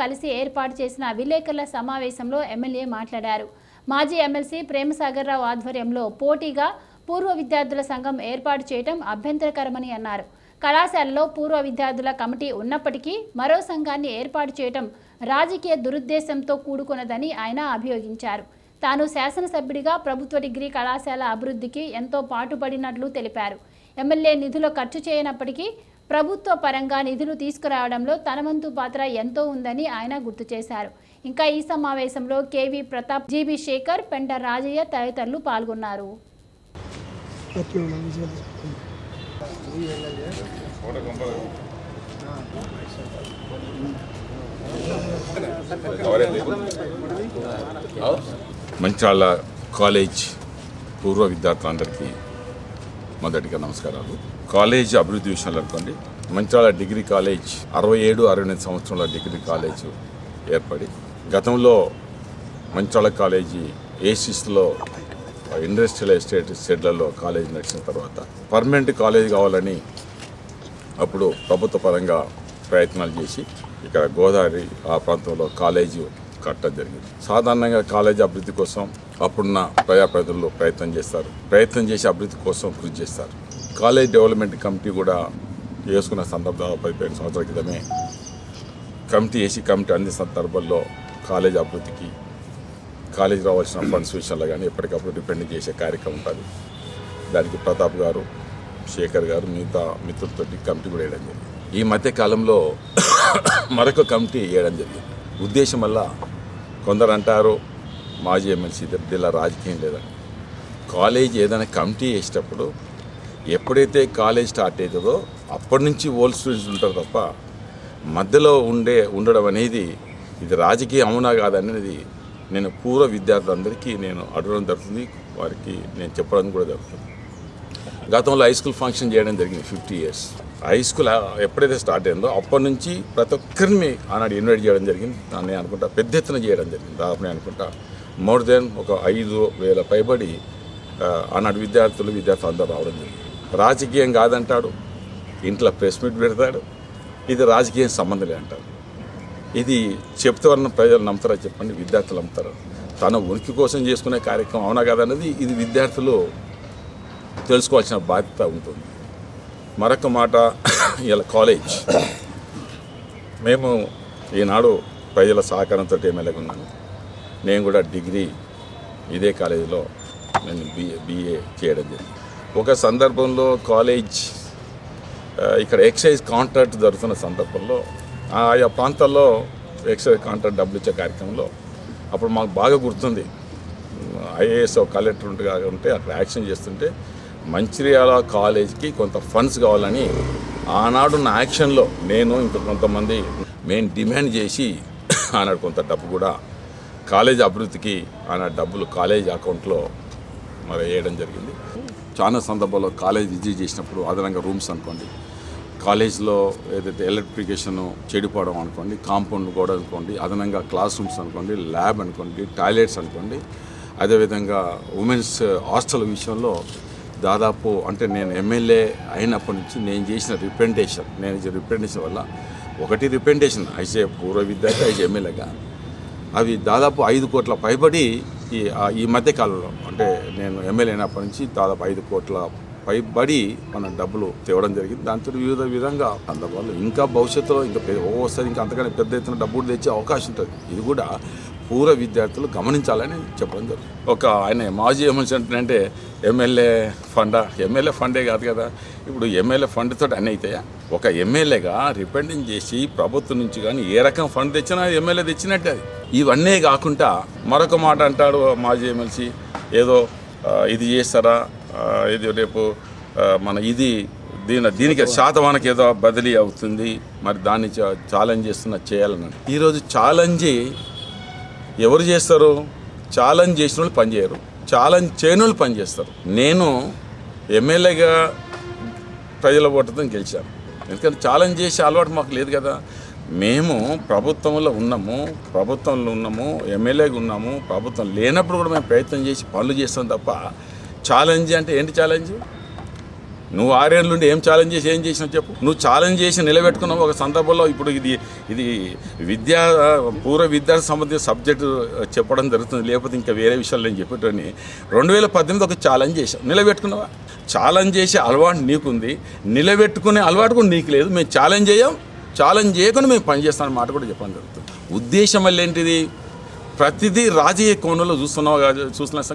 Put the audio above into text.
కలిసి ఏర్పాటు చేసిన విలేకరుల సమావేశంలో ఎమ్మెల్యే మాట్లాడారు. మాజీ ఎమ్మెల్సీ ప్రేమసాగర్ రావు ఆధ్వర్యంలో పోటీగా పూర్వ విద్యార్థుల సంఘం ఏర్పాటు చేయడం అభ్యంతరకరమని అన్నారు. కళాశాలలో పూర్వ విద్యార్థుల కమిటీ ఉన్నప్పటికీ మరో సంఘాన్ని ఏర్పాటు చేయడం రాజకీయ దురుద్దేశంతో కూడుకున్నదని ఆయన అభియోగించారు. తాను శాసనసభ్యుడిగా ప్రభుత్వ డిగ్రీ కళాశాల అభివృద్ధికి ఎంతో పాటుపడినట్లు తెలిపారు. ఎమ్మెల్యే నిధులు ఖర్చు చేయనప్పటికీ ప్రభుత్వ పరంగా నిధులు తీసుకురావడంలో తన వంతు పాత్ర ఎంతో ఉందని ఆయన గుర్తు చేశారు. ఇంకా ఈ సమావేశంలో కేవీ ప్రతాప్, జీబీ శేఖర్, పెంట రాజయ్య తదితరులు పాల్గొన్నారు. మంచిర్యాల కాలేజ్ పూర్వ విద్యార్థులందరికీ మొదటిగా నమస్కారాలు. కాలేజ్ అభివృద్ధి విషయంలో అనుకోండి, మంచిర్యాల డిగ్రీ కాలేజ్ 67-68 సంవత్సరాల డిగ్రీ కాలేజ్ ఏర్పడి గతంలో మంచిర్యాల కాలేజీ ఏసిస్లో ఇండస్ట్రియల్ ఎస్టేట్ షెడ్లలో కాలేజ్ నడిచిన తర్వాత పర్మనెంట్ కాలేజ్ కావాలని అప్పుడు ప్రభుత్వ పరంగా ప్రయత్నాలు చేసి ఇక్కడ గోదావరి ఆ ప్రాంతంలో కాలేజీ కట్టడం జరిగింది. సాధారణంగా కాలేజీ అభివృద్ధి కోసం అప్పుడున్న ప్రజాప్రతినిధులు ప్రయత్నం చేసి అభివృద్ధి కోసం కృషి చేస్తారు. కాలేజ్ డెవలప్మెంట్ కమిటీ కూడా వేసుకున్న సందర్భాలు 15 సంవత్సరాల క్రితమే కమిటీ అందిన సందర్భంలో కాలేజ్ అభివృద్ధికి కాలేజ్ రావాల్సిన ఫండ్స్ విషయంలో కానీ ఎప్పటికప్పుడు డిపెండ్ చేసే కార్యక్రమం ఉంటుంది. దానికి ప్రతాప్ గారు, శేఖర్ గారు, మిగతా మిత్రులతో కమిటీ కూడా వేయడం జరిగింది. ఈ మధ్య కాలంలో మరొక కమిటీ వేయడం జరిగింది. ఉద్దేశం వల్ల కొందరు అంటారు మాజీ ఎమ్మెల్సీ ఇలా రాజకీయం లేదని. కాలేజ్ ఏదైనా కమిటీ వేసేటప్పుడు ఎప్పుడైతే కాలేజ్ స్టార్ట్ అవుతుందో అప్పటి నుంచి ఓల్డ్ స్టూడెంట్స్ ఉంటారు తప్ప మధ్యలో ఉండడం అనేది ఇది రాజకీయం అవునా కాదనేది నేను పూర్వ విద్యార్థులందరికీ నేను అడగడం జరుగుతుంది, వారికి నేను చెప్పడం కూడా జరుగుతుంది. గతంలో హై స్కూల్ ఫంక్షన్ చేయడం జరిగింది 50 years. హై స్కూల్ ఎప్పుడైతే స్టార్ట్ అయిందో అప్పటి నుంచి ప్రతి ఒక్కరిని ఆనాడు ఇన్వైట్ చేయడం జరిగింది. నేను అనుకుంటా పెద్ద ఎత్తున చేయడం జరిగింది. దాదాపు నేను అనుకుంటా మోర్ దెన్ ఒక 5,000 పైబడి ఆనాడు విద్యార్థులు అందరూ రావడం జరిగింది. రాజకీయం కాదంటాడు, ఇంట్లో ప్రెస్ మీట్ పెడతాడు, ఇది రాజకీయం సంబంధం అంటారు. ఇది చెప్తే వలన ప్రజలు నమ్ముతారా చెప్పండి? విద్యార్థులు నమ్ముతారు. తన ఉనికి కోసం చేసుకునే కార్యక్రమం అవునా కాదన్నది ఇది విద్యార్థులు తెలుసుకోవాల్సిన బాధ్యత ఉంటుంది. మరొక మాట, ఇలా కాలేజ్ మేము ఈనాడు ప్రజల సహకారంతో ఎమ్మెల్యేగా ఉన్నాను. నేను కూడా డిగ్రీ ఇదే కాలేజీలో నేను బిఏ చేయడం జరిగింది. ఒక సందర్భంలో కాలేజ్ ఇక్కడ ఎక్సైజ్ కాంట్రాక్ట్ జరుగుతున్న సందర్భంలో ఆయా ప్రాంతాల్లో ఎక్సైజ్ కాంట్రాక్ట్ డబ్బులు ఇచ్చే కార్యక్రమంలో అప్పుడు మాకు బాగా గుర్తుంది. ఐఏఎస్ కలెక్టర్ ఉంటే అక్కడ యాక్షన్ చేస్తుంటే మంచిర్యాల కాలేజ్కి కొంత ఫండ్స్ కావాలని ఆనాడున్న యాక్షన్లో నేను ఇంకా కొంతమంది మేము డిమాండ్ చేసి ఆనాడు కొంత డబ్బు కూడా కాలేజ్ అభివృద్ధికి ఆనాడు డబ్బులు కాలేజ్ అకౌంట్లో మరి వేయడం జరిగింది. చాలా సందర్భాల్లో కాలేజ్ విజిట్ చేసినప్పుడు అదనంగా రూమ్స్ అనుకోండి, కాలేజ్లో ఏదైతే ఎలక్ట్రిఫికేషన్ చెడిపోవడం అనుకోండి, కాంపౌండ్ గోడ అనుకోండి, అదనంగా క్లాస్ రూమ్స్ అనుకోండి, ల్యాబ్ అనుకోండి, టాయిలెట్స్ అనుకోండి, అదేవిధంగా ఉమెన్స్ హాస్టల్ విషయంలో దాదాపు అంటే నేను ఎమ్మెల్యే అయినప్పటి నుంచి నేను చేసిన రిప్రజెంటేషన్ వల్ల ఒకటి రిప్రజెంటేషన్ అయితే పూర్వ విద్యార్థి అయితే ఎమ్మెల్యేగా అవి దాదాపు 5 కోట్ల పైబడి ఈ మధ్య కాలంలో అంటే నేను ఎమ్మెల్యే అయినప్పటి నుంచి దాదాపు 5 కోట్ల పైబడి మన డబ్బులు తేవడం జరిగింది. దాంతో వివిధ విధంగా సందర్భాల్లో ఇంకా భవిష్యత్తులో ఇంకా ఒక్కోసారి ఇంకా అంతకన్నా పెద్ద ఎత్తున డబ్బులు తెచ్చే అవకాశం ఉంటుంది. ఇది కూడా పూర్వ విద్యార్థులు గమనించాలని చెప్పడం జరుగుతుంది. ఒక ఆయన మాజీ ఎమ్మెల్సీ అంటే ఎమ్మెల్యే ఫండే కాదు కదా. ఇప్పుడు ఎమ్మెల్యే ఫండ్ తోటి అన్నీ అవుతాయా? ఒక ఎమ్మెల్యేగా రిప్రజెంట్ చేసి ప్రభుత్వం నుంచి కానీ ఏ రకం ఫండ్ తెచ్చినా ఎమ్మెల్యే తెచ్చినట్టే. అది ఇవన్నీ కాకుండా మరొక మాట అంటాడు మాజీ ఎమ్మెల్సీ, ఏదో ఇది చేస్తారా, ఇది రేపు మన దీనికి శాతవానికి ఏదో బదిలీ అవుతుంది, మరి దాన్ని ఛాలెంజ్ చేయాలని. ఈరోజు ఛాలెంజ్ ఎవరు చేస్తారు? ఛాలెంజ్ చేసిన వాళ్ళు పనిచేయరు, ఛాలెంజ్ చేయని వాళ్ళు పనిచేస్తారు. నేను ఎమ్మెల్యేగా ప్రజల ఓటుతో గెలిచాను, ఎందుకంటే ఛాలెంజ్ చేసే అలవాటు మాకు లేదు కదా. మేము ప్రభుత్వంలో ఉన్నాము, ఎమ్మెల్యేగా ఉన్నాము. ప్రభుత్వం లేనప్పుడు కూడా మేము ప్రయత్నం చేసి పనులు చేస్తాం తప్ప ఛాలెంజ్ అంటే ఏంటి? ఛాలెంజ్ నువ్వు 6 ఏళ్ళ నుండి ఏం ఛాలెంజ్ చేసి ఏం చేసినావు చెప్పు. నువ్వు ఛాలెంజ్ చేసి నిలబెట్టుకున్నావు ఒక సందర్భంలో. ఇప్పుడు ఇది పూర్వ విద్యార్థి సంబంధించిన సబ్జెక్టు చెప్పడం జరుగుతుంది, లేకపోతే ఇంకా వేరే విషయాలు నేను చెప్పేటని. 2018 ఒక ఛాలెంజ్ చేసావు, నిలబెట్టుకున్నావా? ఛాలెంజ్ చేసే అలవాటు నీకుంది, నిలబెట్టుకునే అలవాటు కూడా నీకు లేదు. మేము ఛాలెంజ్ చేయకుండా మేము పనిచేస్తామని మాట కూడా చెప్పడం జరుగుతుంది. ఉద్దేశం వల్ల ఏంటిది? ప్రతిదీ రాజకీయ కోణంలో చూస్తున్న సంగతి